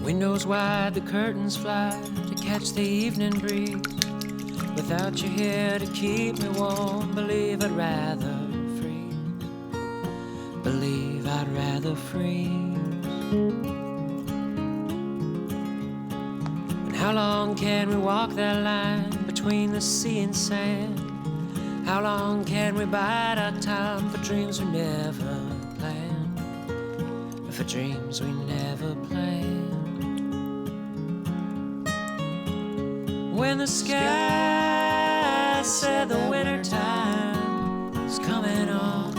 Windows wide, the curtains fly to catch the evening breeze. Without you here to keep me warm, believe I'd rather freeze. Believe I'd rather freeze. And how long can we walk that line between the sea and sand? How long can we bide our time for dreams we never planned? For dreams we never planned. When the sky said the winter time is coming on,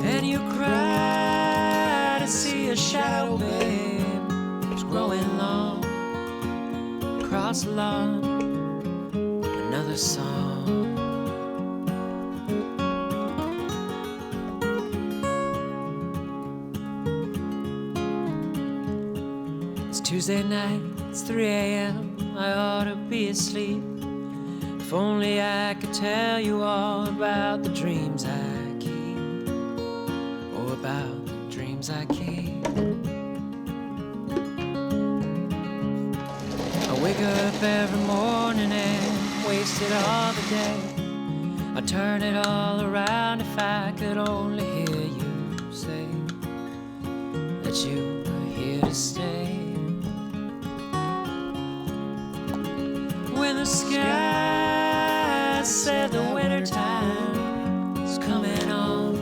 and you cry to see a shadow, babe, was growing long across the lawn, another song. Tuesday night, it's 3 a.m. I ought to be asleep. If only I could tell you all about the dreams I keep. Oh, about the dreams I keep. I wake up every morning and waste it all the day. I turn it all around if I could only hear you say that you were here to stay. When the sky said the winter time is coming on,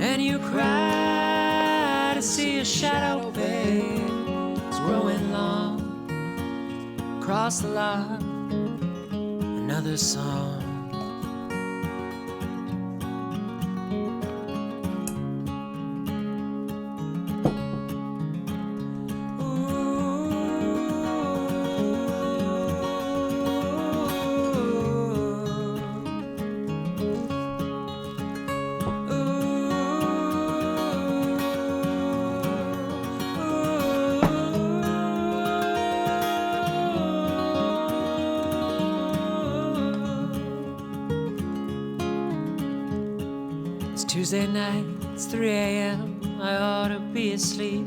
and you cry to see a shadow, babe, it's growing long across the lot, another song. Tuesday night, it's 3 a.m. I ought to be asleep.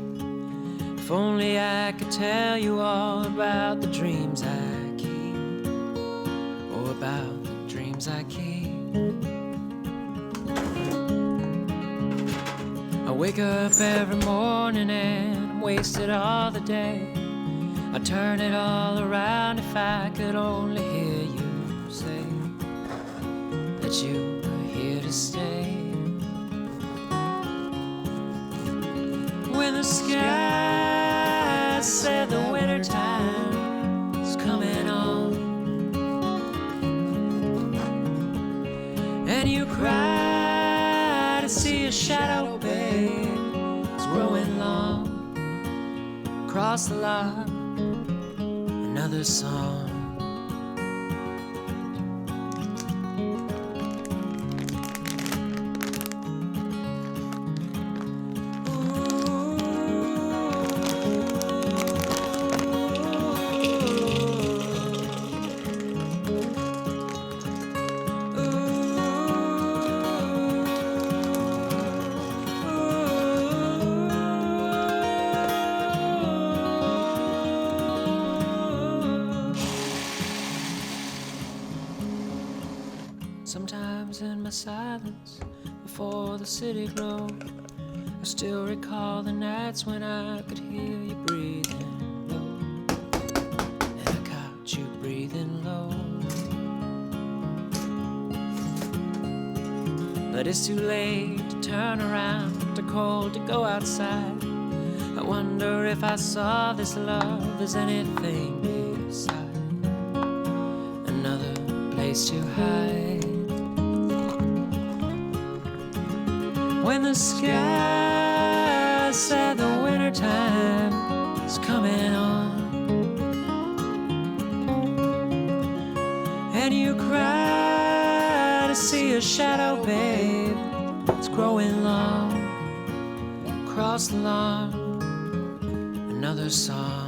If only I could tell you all about the dreams I keep. Oh, about the dreams I keep. I wake up every morning and I'm wasted all the day. I turn it all around if I could only hear you say that you were here to stay. When the sky said the winter time is coming on, and you cry to see a shadow, babe, it's growing long across the lot, another song. Sometimes in my silence, before the city glowed, I still recall the nights when I could hear you breathing low, and I caught you breathing low. But it's too late to turn around, too cold to go outside. I wonder if I saw this love as anything beside another place to hide. When the sky said the winter time is coming on, and you cry to see a shadow, babe, it's growing long across the lawn, another song.